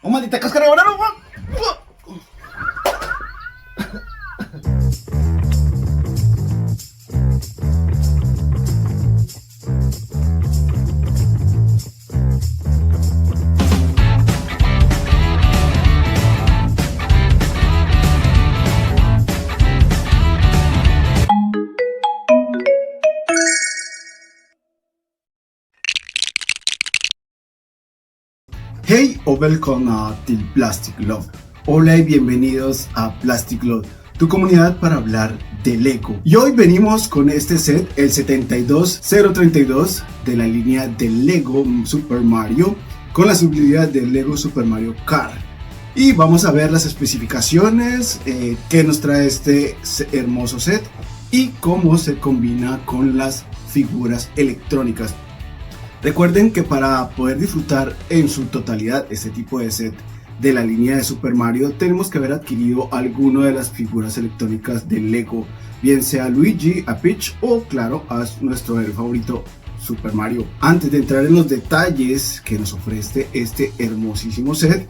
¡Oh, maldita cáscara de banano! Hey o välkomna till Plastic Love. Hola y bienvenidos a Plastic Love, tu comunidad para hablar de Lego. Y hoy venimos con este set, el 72032 de la línea de Lego Super Mario, con la subunidad de Lego Super Mario Kart. Y vamos a ver las especificaciones, que nos trae este hermoso set y cómo se combina con las figuras electrónicas. Recuerden que para poder disfrutar en su totalidad este tipo de set de la línea de Super Mario, tenemos que haber adquirido alguna de las figuras electrónicas de Lego, bien sea a Luigi, a Peach o claro a nuestro héroe favorito Super Mario. Antes de entrar en los detalles que nos ofrece este hermosísimo set,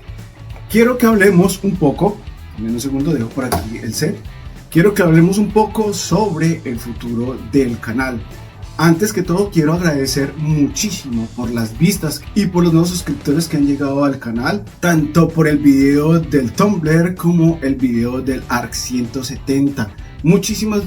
quiero que hablemos un poco, en un segundo dejo por aquí el set, quiero que hablemos un poco sobre el futuro del canal. Antes que todo quiero agradecer muchísimo por las vistas y por los nuevos suscriptores que han llegado al canal, tanto por el video del Tumblr como el video del ARC 170. Muchísimas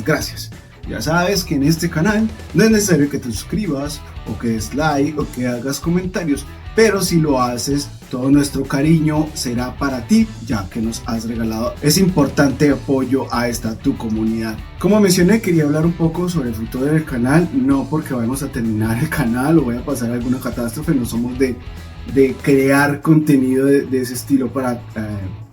gracias. Ya sabes que en este canal no es necesario que te suscribas o que des like o que hagas comentarios, pero si lo haces, todo nuestro cariño será para ti, ya que nos has regalado ese importante apoyo a esta tu comunidad. Como mencioné, quería hablar un poco sobre el futuro del canal, no porque vamos a terminar el canal o vaya a pasar alguna catástrofe, no somos de crear contenido de ese estilo para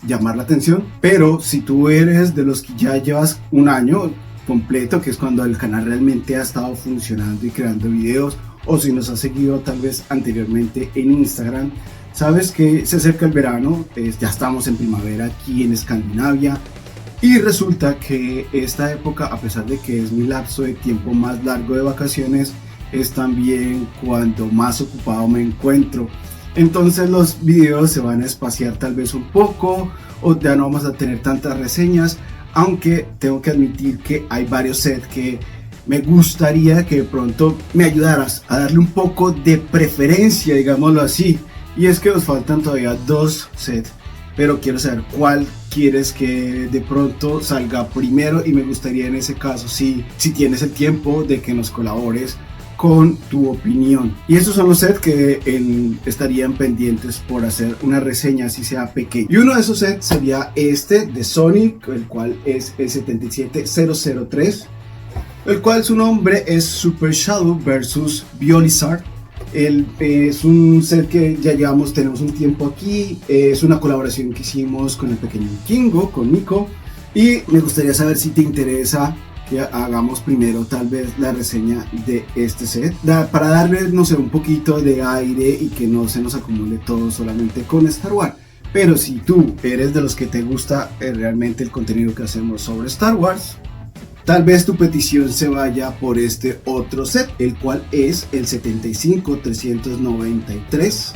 llamar la atención, pero si tú eres de los que ya llevas un año completo, que es cuando el canal realmente ha estado funcionando y creando videos, o si nos has seguido tal vez anteriormente en Instagram, sabes que se acerca el verano, ya estamos en primavera aquí en Escandinavia y resulta que esta época, a pesar de que es mi lapso de tiempo más largo de vacaciones, es también cuando más ocupado me encuentro. Entonces los videos se van a espaciar tal vez un poco o ya no vamos a tener tantas reseñas, aunque tengo que admitir que hay varios sets que me gustaría que de pronto me ayudaras a darle un poco de preferencia, digámoslo así. Y es que nos faltan todavía dos sets, pero quiero saber cuál quieres que de pronto salga primero y me gustaría en ese caso, si tienes el tiempo, de que nos colabores con tu opinión. Y estos son los sets que estarían pendientes por hacer una reseña, así sea pequeña. Y uno de esos sets sería este de Sonic, el cual es el 77003, el cual su nombre es Super Shadow vs Biolizard. Es un set que ya tenemos un tiempo aquí, es una colaboración que hicimos con el pequeño Kingo, con Nico, y me gustaría saber si te interesa que hagamos primero tal vez la reseña de este set, para darle, no sé, un poquito de aire y que no se nos acumule todo solamente con Star Wars. Pero si tú eres de los que te gusta realmente el contenido que hacemos sobre Star Wars, tal vez tu petición se vaya por este otro set, el cual es el 75393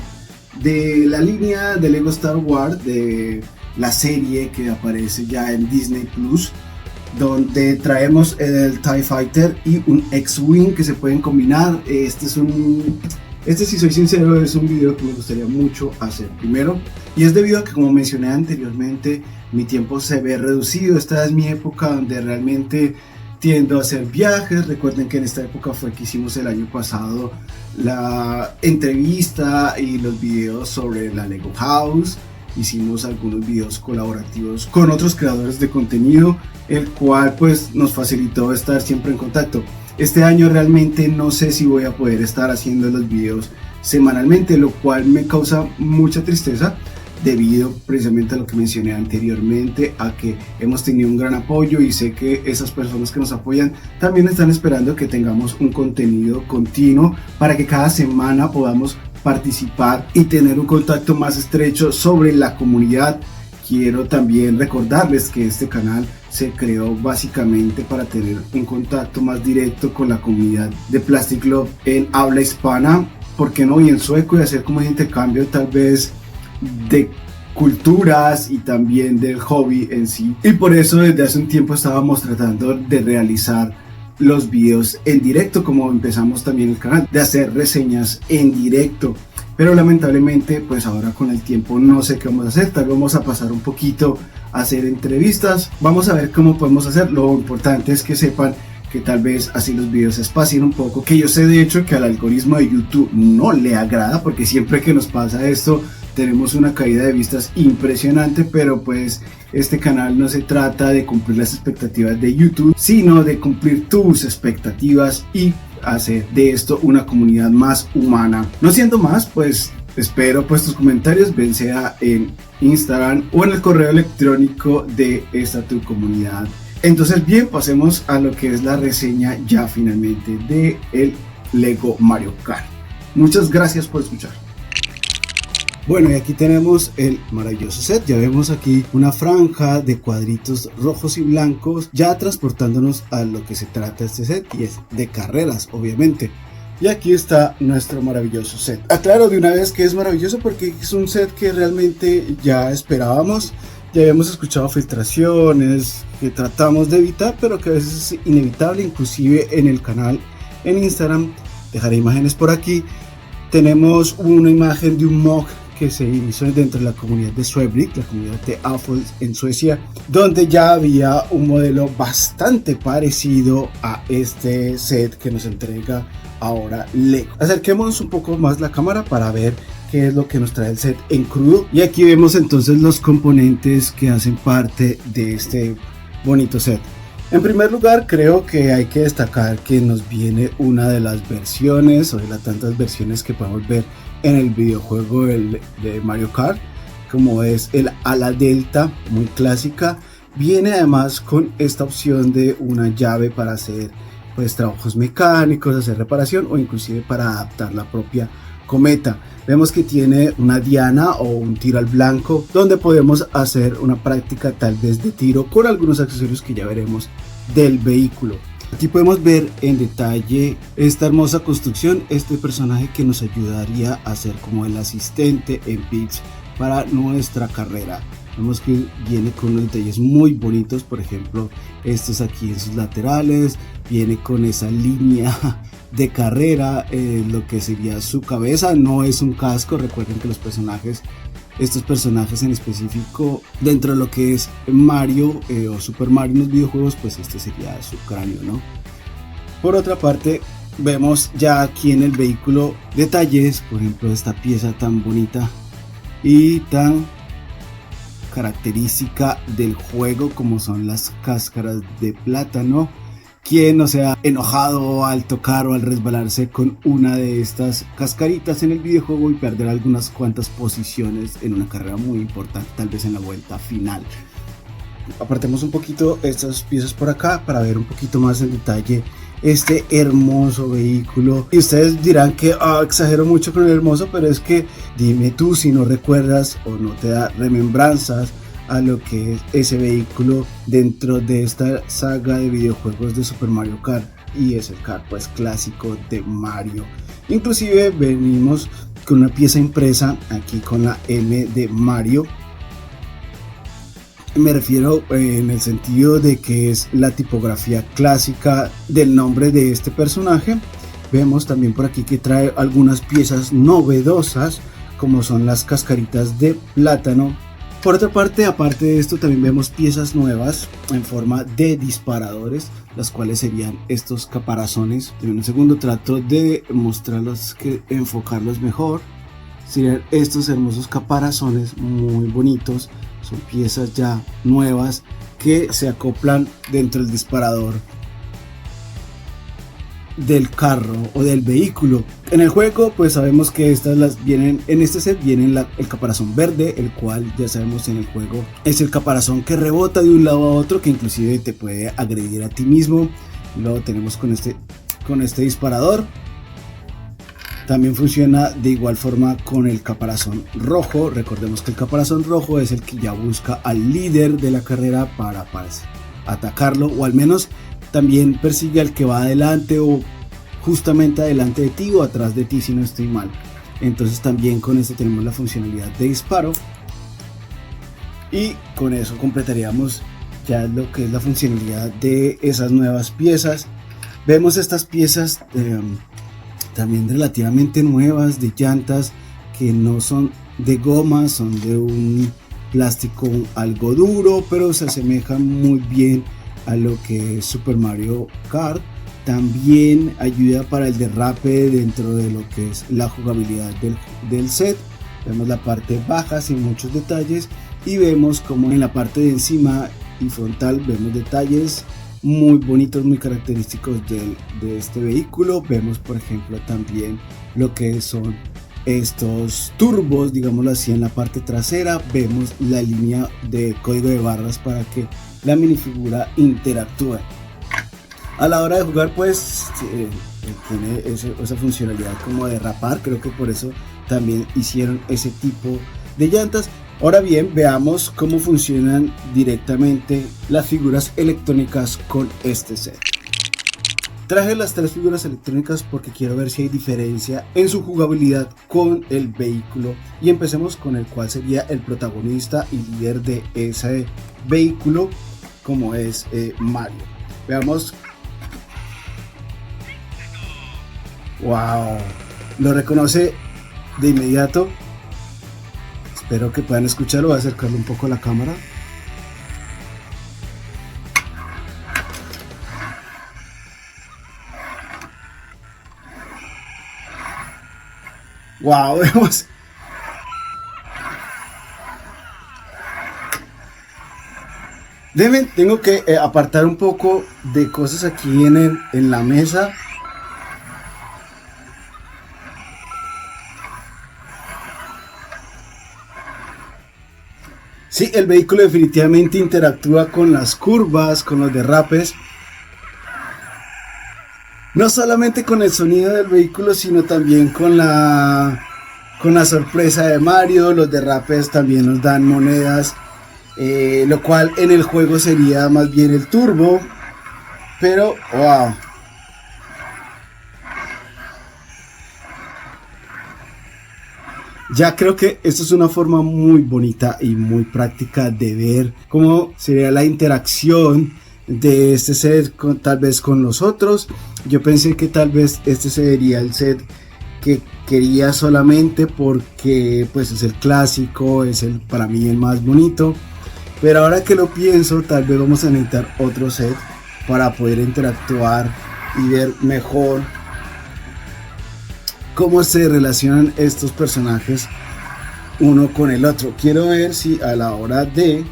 de la línea de Lego Star Wars, de la serie que aparece ya en Disney Plus, donde traemos el TIE Fighter y un X-Wing que se pueden combinar. Este, si soy sincero, es un video que me gustaría mucho hacer primero, y es debido a que, como mencioné anteriormente, mi tiempo se ve reducido. Esta es mi época donde realmente tiendo a hacer viajes. Recuerden que en esta época fue que hicimos el año pasado la entrevista y los videos sobre la Lego House. Hicimos algunos videos colaborativos con otros creadores de contenido, el cual pues nos facilitó estar siempre en contacto. Este año realmente no sé si voy a poder estar haciendo los videos semanalmente, lo cual me causa mucha tristeza, debido precisamente a lo que mencioné anteriormente, a que hemos tenido un gran apoyo y sé que esas personas que nos apoyan también están esperando que tengamos un contenido continuo para que cada semana podamos participar y tener un contacto más estrecho sobre la comunidad. Quiero también recordarles que este canal se creó básicamente para tener un contacto más directo con la comunidad de Plastic Love en habla hispana, ¿por qué no? Y en sueco, y hacer como un intercambio tal vez de culturas y también del hobby en sí, y por eso desde hace un tiempo estábamos tratando de realizar los videos en directo, como empezamos también el canal, de hacer reseñas en directo, pero lamentablemente pues ahora con el tiempo no sé qué vamos a hacer. Tal vez vamos a pasar un poquito a hacer entrevistas, vamos a ver cómo podemos hacer. Lo importante es que sepan que tal vez así los videos se espacien un poco, que yo sé de hecho que al algoritmo de YouTube no le agrada, porque siempre que nos pasa esto tenemos una caída de vistas impresionante, pero pues este canal no se trata de cumplir las expectativas de YouTube, sino de cumplir tus expectativas y hacer de esto una comunidad más humana. No siendo más, pues espero pues tus comentarios, bien sea en Instagram o en el correo electrónico de esta tu comunidad. Entonces bien, pasemos a lo que es la reseña ya finalmente de el Lego Mario Kart. Muchas gracias por escuchar. Bueno, y aquí tenemos el maravilloso set. Ya vemos aquí una franja de cuadritos rojos y blancos, ya transportándonos a lo que se trata este set, y es de carreras, obviamente. Y aquí está nuestro maravilloso set. Aclaro de una vez que es maravilloso porque es un set que realmente ya esperábamos. Ya habíamos escuchado filtraciones que tratamos de evitar, pero que a veces es inevitable. Inclusive en el canal en Instagram, dejaré imágenes por aquí, tenemos una imagen de un mock que se hizo dentro de la comunidad de Swebrick, la comunidad de Apple en Suecia, donde ya había un modelo bastante parecido a este set que nos entrega ahora Lego. Acerquémonos un poco más la cámara para ver qué es lo que nos trae el set en crudo, y aquí vemos entonces los componentes que hacen parte de este bonito set. En primer lugar, creo que hay que destacar que nos viene una de las versiones o de las tantas versiones que podemos ver en el videojuego de Mario Kart, como es el ala delta, muy clásica. Viene además con esta opción de una llave para hacer pues trabajos mecánicos, hacer reparación o inclusive para adaptar la propia cometa. Vemos que tiene una diana o un tiro al blanco, donde podemos hacer una práctica tal vez de tiro con algunos accesorios que ya veremos del vehículo. Aquí podemos ver en detalle esta hermosa construcción, este personaje que nos ayudaría a ser como el asistente en pits para nuestra carrera. Vemos que viene con unos detalles muy bonitos, por ejemplo estos aquí en sus laterales, viene con esa línea de carrera, lo que sería su cabeza, no es un casco. Recuerden que estos personajes en específico dentro de lo que es Mario o Super Mario en los videojuegos, pues este sería su cráneo, ¿no? Por otra parte, vemos ya aquí en el vehículo detalles, por ejemplo esta pieza tan bonita y tan característica del juego como son las cáscaras de plátano. Quien no se ha enojado al tocar o al resbalarse con una de estas cascaritas en el videojuego y perder algunas cuantas posiciones en una carrera muy importante, tal vez en la vuelta final. Apartemos un poquito estas piezas por acá para ver un poquito más en detalle este hermoso vehículo. Y ustedes dirán que exagero mucho con el hermoso, pero es que dime tú si no recuerdas o no te da remembranzas a lo que es ese vehículo dentro de esta saga de videojuegos de Super Mario Kart, y es el kart pues clásico de Mario. Inclusive venimos con una pieza impresa aquí con la M de Mario. Me refiero en el sentido de que es la tipografía clásica del nombre de este personaje. Vemos también por aquí que trae algunas piezas novedosas como son las cascaritas de plátano. Por otra parte, aparte de esto, también vemos piezas nuevas en forma de disparadores, las cuales serían estos caparazones. En un segundo trato de mostrarlos, enfocarlos mejor. Serían estos hermosos caparazones muy bonitos. Son piezas ya nuevas que se acoplan dentro del disparador del carro o del vehículo. En el juego pues sabemos que estas vienen en este set, vienen el caparazón verde, el cual ya sabemos en el juego es el caparazón que rebota de un lado a otro, que inclusive te puede agredir a ti mismo. Luego tenemos con este disparador. También funciona de igual forma con el caparazón rojo. Recordemos que el caparazón rojo es el que ya busca al líder de la carrera para atacarlo, o al menos también persigue al que va adelante o justamente adelante de ti o atrás de ti, si no estoy mal. Entonces también con este tenemos la funcionalidad de disparo. Y con eso completaríamos ya lo que es la funcionalidad de esas nuevas piezas. Vemos estas piezas también relativamente nuevas, de llantas que no son de goma, son de un plástico algo duro, pero se asemejan muy bien a lo que es Super Mario Kart. También ayuda para el derrape dentro de lo que es la jugabilidad del set. Vemos la parte baja sin muchos detalles y vemos como en la parte de encima y frontal vemos detalles muy bonitos, muy característicos de este vehículo. Vemos por ejemplo también lo que son estos turbos, digámoslo así, en la parte trasera. Vemos la línea de código de barras para que la minifigura interactúe. A la hora de jugar pues tiene esa funcionalidad como de derrapar, creo que por eso también hicieron ese tipo de llantas. Ahora bien, veamos cómo funcionan directamente las figuras electrónicas con este set. Traje las 3 figuras electrónicas porque quiero ver si hay diferencia en su jugabilidad con el vehículo, y empecemos con el cual sería el protagonista y líder de ese vehículo, como es Mario. Veamos. Wow, lo reconoce de inmediato. Espero que puedan escucharlo. Voy a acercarle un poco a la cámara. Wow, vemos. Tengo que apartar un poco de cosas aquí en la mesa. Sí, el vehículo definitivamente interactúa con las curvas, con los derrapes. No solamente con el sonido del vehículo, sino también con la sorpresa de Mario. Los derrapes también nos dan monedas, lo cual en el juego sería más bien el turbo. Pero, wow. Ya creo que esto es una forma muy bonita y muy práctica de ver cómo sería la interacción de este set tal vez con los otros. Yo pensé que tal vez este sería el set que quería solamente porque pues es el clásico, es para mí el más bonito, pero ahora que lo pienso, tal vez vamos a necesitar otro set para poder interactuar y ver mejor cómo se relacionan estos personajes uno con el otro. Quiero ver si a la hora de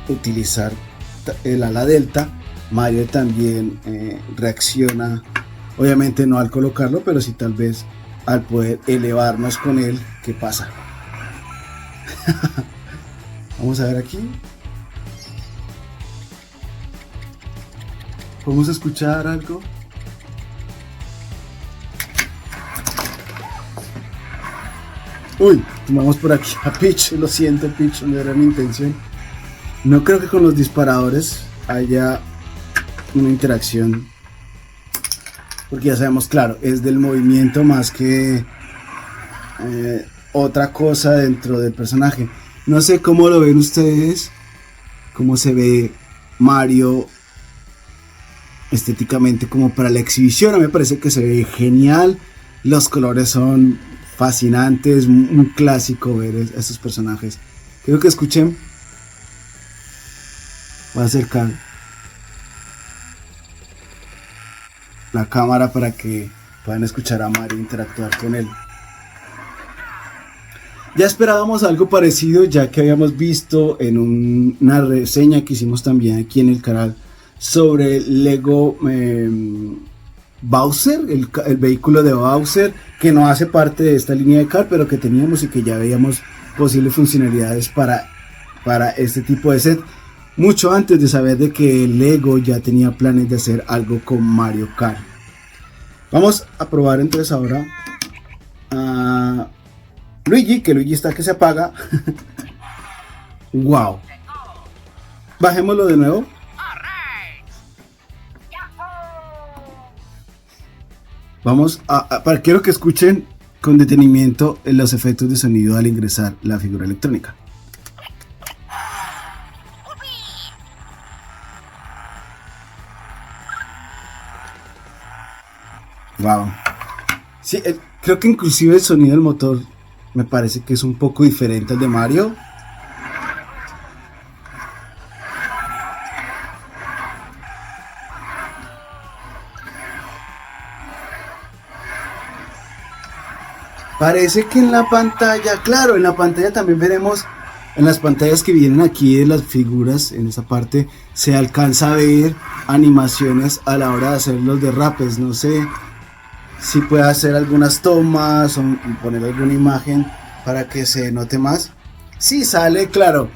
utilizar el ala delta, Mario también reacciona, obviamente no al colocarlo, pero sí tal vez al poder elevarnos con él. ¿Qué pasa? Vamos a ver aquí. ¿Podemos escuchar algo? Uy, vamos por aquí a Peach. Lo siento, Peach, no era mi intención. No creo que con los disparadores haya una interacción, porque ya sabemos, claro, es del movimiento más que otra cosa dentro del personaje. No sé cómo lo ven ustedes, cómo se ve Mario estéticamente como para la exhibición. A mí me parece que se ve genial, los colores son fascinantes, un clásico ver estos personajes. Quiero que escuchen. Voy a acercar la cámara para que puedan escuchar a Mario interactuar con él. Ya esperábamos algo parecido, ya que habíamos visto en una reseña que hicimos también aquí en el canal sobre Lego Bowser, el vehículo de Bowser, que no hace parte de esta línea de car, pero que teníamos y que ya veíamos posibles funcionalidades para este tipo de set, mucho antes de saber de que Lego ya tenía planes de hacer algo con Mario Kart. Vamos a probar entonces ahora a Luigi, que Luigi está que se apaga. Wow. Bajémoslo de nuevo. Quiero que escuchen con detenimiento los efectos de sonido al ingresar la figura electrónica. Wow. Sí, creo que inclusive el sonido del motor me parece que es un poco diferente al de Mario. Parece que en la pantalla, claro, en la pantalla también veremos, en las pantallas que vienen aquí de las figuras, en esa parte, se alcanza a ver animaciones a la hora de hacer los derrapes. No sé si puede hacer algunas tomas o poner alguna imagen para que se note más. Sí, sale, claro,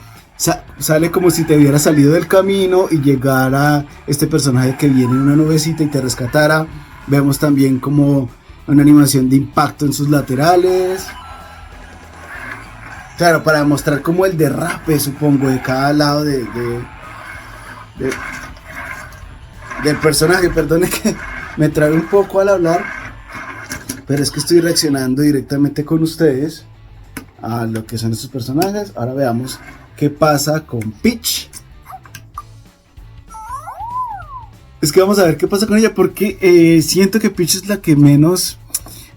sale como si te hubiera salido del camino y llegara este personaje que viene en una nubecita y te rescatara. Vemos también como una animación de impacto en sus laterales. Claro, para mostrar como el derrape, supongo, de cada lado del personaje. Perdone que me trabe un poco al hablar, pero es que estoy reaccionando directamente con ustedes a lo que son estos personajes. Ahora veamos qué pasa con Peach. Es que vamos a ver qué pasa con ella, porque siento que Peach es la que menos...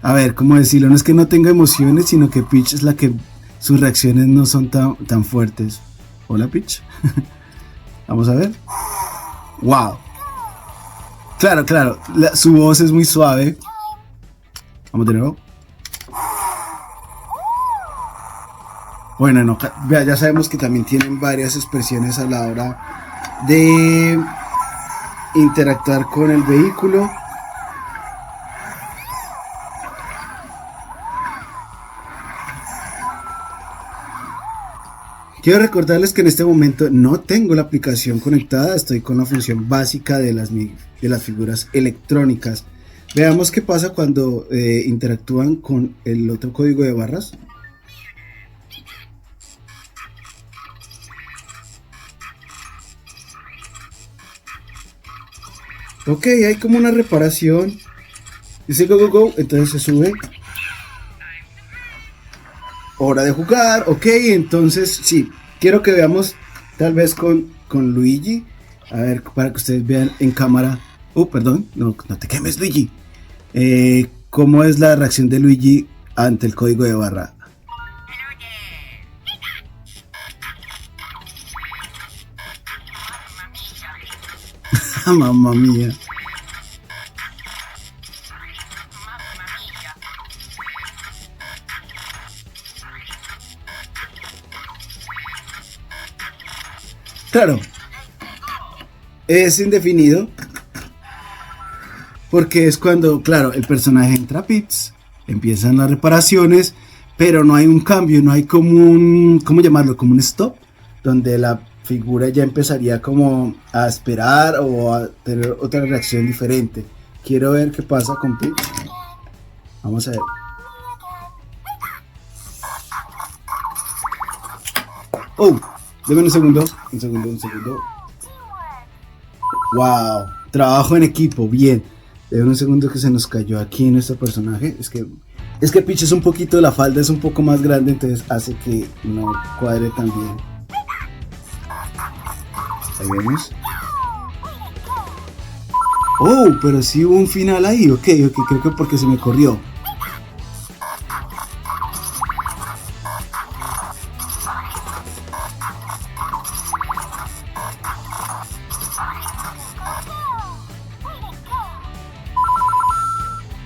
A ver, ¿cómo decirlo? No es que no tenga emociones, sino que Peach es la que... sus reacciones no son tan fuertes. Hola, Peach. Vamos a ver. ¡Wow! Claro, su voz es muy suave. Vamos de nuevo. Bueno, no, ya sabemos que también tienen varias expresiones a la hora de interactuar con el vehículo. Quiero recordarles que en este momento no tengo la aplicación conectada, estoy con la función básica de las figuras electrónicas. Veamos qué pasa cuando interactúan con el otro código de barras. Ok, hay como una reparación. Dice go, go, go, entonces se sube. Hora de jugar, ok, entonces sí, quiero que veamos tal vez con Luigi. A ver, para que ustedes vean en cámara. Perdón, no te quemes, Luigi. ¿Cómo es la reacción de Luigi ante el código de barra? Mamma mía. Claro, es indefinido porque es cuando, claro, el personaje entra a pits, empiezan las reparaciones, pero no hay un cambio, no hay como un, ¿cómo llamarlo? Como un stop, donde la figura ya empezaría como a esperar o a tener otra reacción diferente. Quiero ver qué pasa con Peach. Vamos a ver. Deme un segundo. Wow, trabajo en equipo, bien. Deme un segundo que se nos cayó aquí nuestro personaje. Es que Peach es un poquito, la falda es un poco más grande, entonces hace que no cuadre tan bien. Ahí vemos. Pero sí hubo un final ahí, ok, creo que porque se me corrió.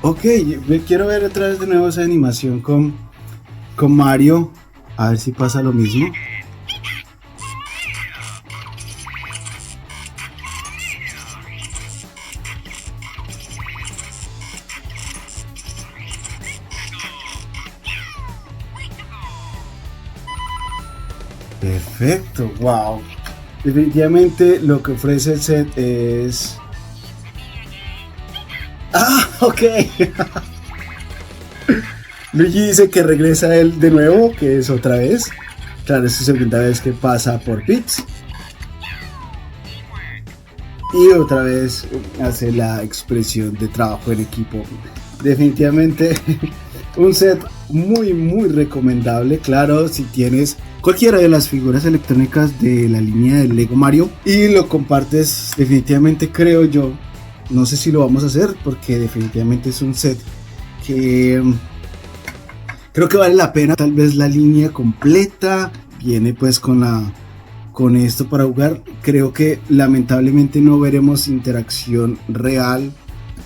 Ok, quiero ver otra vez de nuevo esa animación con Mario, a ver si pasa lo mismo. Perfecto, wow. Definitivamente lo que ofrece el set es... Ok. Luigi dice que regresa él de nuevo, que es otra vez. Claro, es su segunda vez que pasa por Peach. Y otra vez hace la expresión de trabajo en equipo. definitivamente un set muy recomendable. Claro, si tienes cualquiera de las figuras electrónicas de la línea de Lego Mario y lo compartes, definitivamente creo yo, no sé si lo vamos a hacer porque definitivamente es un set que creo que vale la pena. Tal vez la línea completa viene pues con esto para jugar. Creo que lamentablemente no veremos interacción real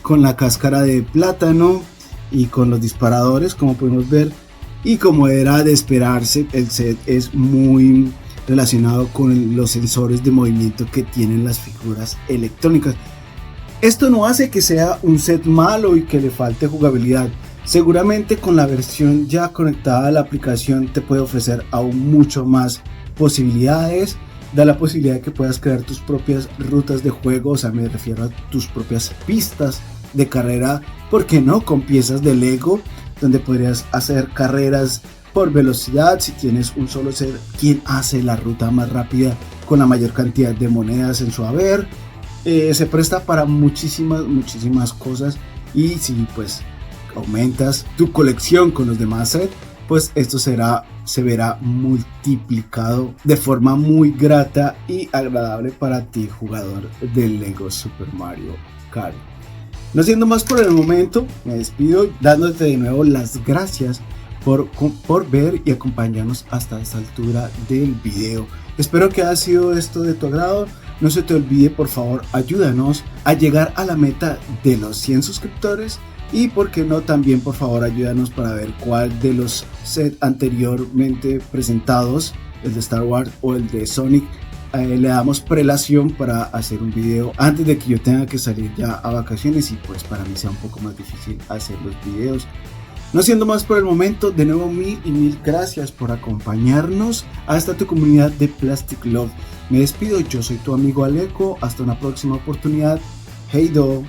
con la cáscara de plátano y con los disparadores, como podemos ver, y como era de esperarse, el set es muy relacionado con los sensores de movimiento que tienen las figuras electrónicas. Esto no hace que sea un set malo y que le falte jugabilidad. Seguramente con la versión ya conectada a la aplicación te puede ofrecer aún mucho más posibilidades. Da la posibilidad de que puedas crear tus propias rutas de juego, o sea, me refiero a tus propias pistas de carrera, ¿por qué no? Con piezas de Lego, donde podrías hacer carreras por velocidad. Si tienes un solo ser, ¿quién hace la ruta más rápida con la mayor cantidad de monedas en su haber? Se presta para muchísimas cosas, y si pues aumentas tu colección con los demás sets, pues esto se verá multiplicado de forma muy grata y agradable para ti, jugador de Lego Super Mario Kart. No siendo más por el momento, me despido dándote de nuevo las gracias por ver y acompañarnos hasta esta altura del video. Espero que haya sido esto de tu agrado. No se te olvide, por favor, ayúdanos a llegar a la meta de los 100 suscriptores. Y por qué no, también por favor ayúdanos para ver cuál de los sets anteriormente presentados, el de Star Wars o el de Sonic, le damos prelación para hacer un video antes de que yo tenga que salir ya a vacaciones y pues para mí sea un poco más difícil hacer los videos. No siendo más por el momento, de nuevo mil gracias por acompañarnos hasta tu comunidad de Plastic Love. Me despido, yo soy tu amigo Aleco, hasta una próxima oportunidad. Hey do.